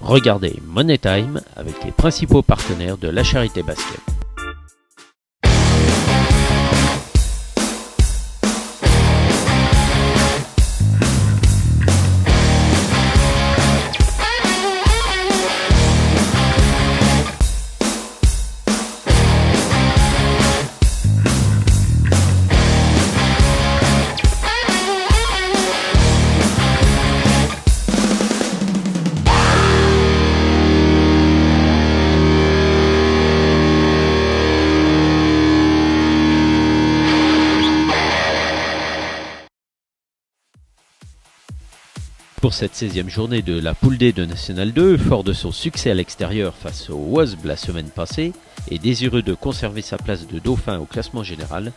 Regardez Money Time avec les principaux partenaires de La Charité Basket. Pour cette 16e journée de la Poule D de National 2, fort de son succès à l'extérieur face au Wasp la semaine passée et désireux de conserver sa place de dauphin au classement général,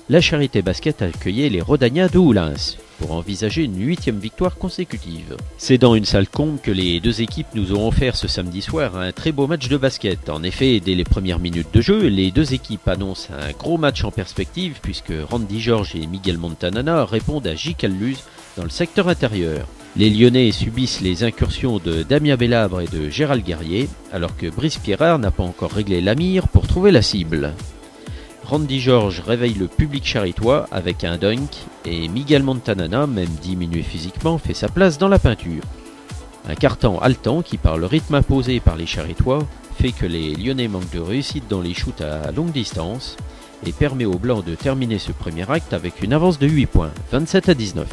la Charité Basket a accueilli les Rodaniens de Oullins pour envisager une 8e victoire consécutive. C'est dans une salle comble que les deux équipes nous ont offert ce samedi soir un très beau match de basket. En effet, dès les premières minutes de jeu, les deux équipes annoncent un gros match en perspective puisque Randy George et Miguel Montanana répondent à J. Calluz dans le secteur intérieur. Les Lyonnais subissent les incursions de Damien Bellabre et de Gérald Guerrier, alors que Brice Pierrard n'a pas encore réglé la mire pour trouver la cible. Randy George réveille le public charitois avec un dunk et Miguel Montanana, même diminué physiquement, fait sa place dans la peinture. Un carton haletant qui, par le rythme imposé par les charitois, fait que les Lyonnais manquent de réussite dans les shoots à longue distance et permet aux Blancs de terminer ce premier acte avec une avance de 8 points, 27-19.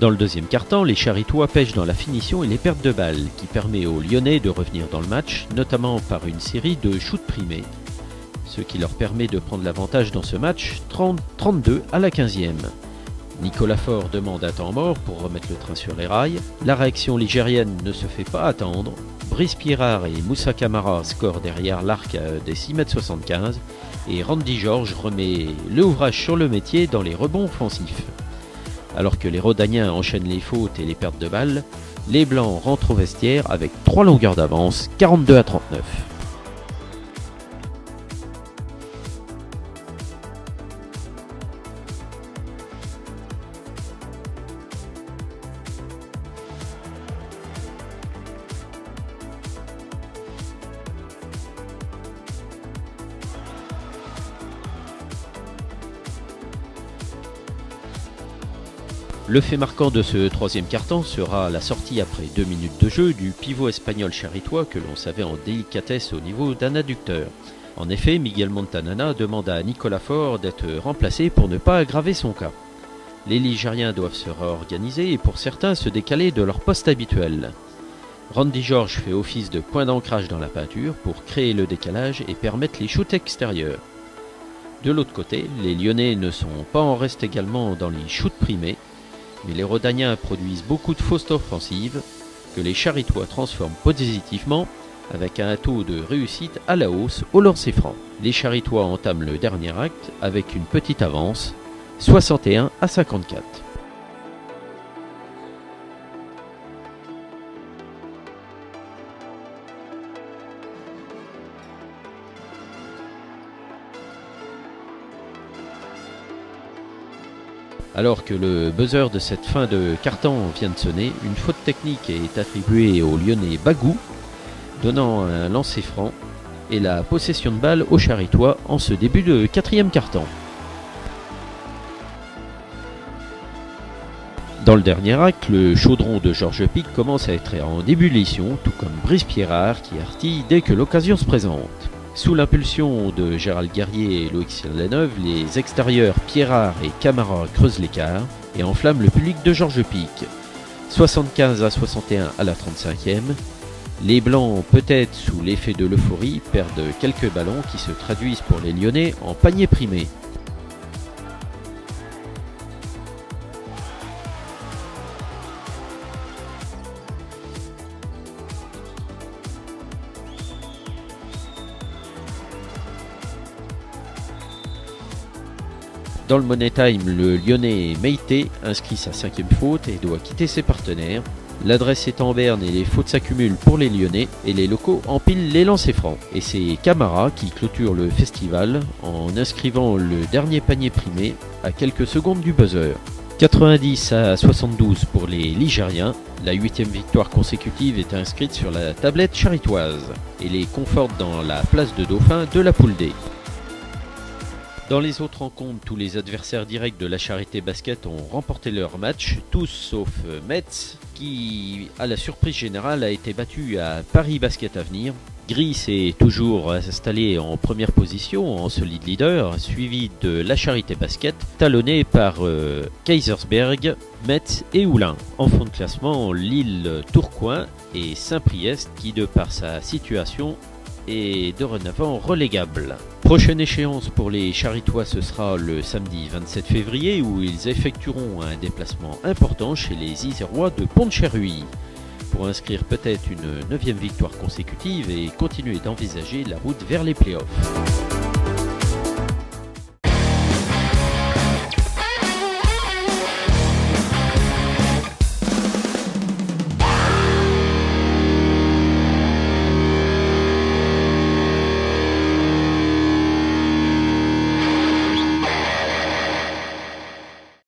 Dans le deuxième quart-temps, les Charitois pêchent dans la finition et les pertes de balles, qui permet aux Lyonnais de revenir dans le match, notamment par une série de shoots primés, ce qui leur permet de prendre l'avantage dans ce match 30-32 à la 15e. Nicolas Faure demande un temps mort pour remettre le train sur les rails. La réaction ligérienne ne se fait pas attendre. Brice Pierrard et Moussa Camara scorent derrière l'arc des 6,75 m et Randy George remet le ouvrage sur le métier dans les rebonds offensifs. Alors que les Rodaniens enchaînent les fautes et les pertes de balles, les Blancs rentrent au vestiaire avec 3 longueurs d'avance, 42-39. Le fait marquant de ce troisième quart-temps sera la sortie après 2 minutes de jeu du pivot espagnol charitois que l'on savait en délicatesse au niveau d'un adducteur. En effet, Miguel Montanana demande à Nicolas Faure d'être remplacé pour ne pas aggraver son cas. Les Ligériens doivent se réorganiser et pour certains se décaler de leur poste habituel. Randy George fait office de point d'ancrage dans la peinture pour créer le décalage et permettre les shoots extérieurs. De l'autre côté, les Lyonnais ne sont pas en reste également dans les shoots primés, mais les Rodaniens produisent beaucoup de fausses offensives que les Charitois transforment positivement avec un taux de réussite à la hausse au lancer franc. Les Charitois entament le dernier acte avec une petite avance, 61-54. Alors que le buzzer de cette fin de quart-temps vient de sonner, une faute technique est attribuée au Lyonnais Bagou, donnant un lancer franc et la possession de balle aux Charitois en ce début de quatrième quart-temps. Dans le dernier acte, le chaudron de Georges Pic commence à être en ébullition, tout comme Brice Pierrard qui artille dès que l'occasion se présente. Sous l'impulsion de Gérald Guerrier et Loïc Leneuve, les extérieurs Pierrard et Camara creusent l'écart et enflamment le public de Georges Pic. 75-61 à la 35e. Les Blancs, peut-être sous l'effet de l'euphorie, perdent quelques ballons qui se traduisent pour les Lyonnais en panier primé. Dans le Money Time, le Lyonnais Meïté inscrit sa 5e faute et doit quitter ses partenaires. L'adresse est en berne et les fautes s'accumulent pour les Lyonnais et les locaux empilent les lancers francs. Et c'est Camara qui clôture le festival en inscrivant le dernier panier primé à quelques secondes du buzzer. 90 à 72 pour les Ligériens, la 8e victoire consécutive est inscrite sur la tablette charitoise et les conforte dans la place de dauphin de la poule D. Dans les autres rencontres, tous les adversaires directs de la Charité Basket ont remporté leur match, tous sauf Metz, qui, à la surprise générale, a été battu à Paris Basket Avenir. Gris s'est toujours installé en première position, en solide leader, suivi de la Charité Basket, talonné par Kaisersberg, Metz et Oulin. En fond de classement, Lille, Tourcoing et Saint-Priest, qui de par sa situation est dorénavant relégable. Prochaine échéance pour les Charitois, ce sera le samedi 27 février où ils effectueront un déplacement important chez les Isérois de Pont-de-Cherruy pour inscrire peut-être une 9e victoire consécutive et continuer d'envisager la route vers les playoffs.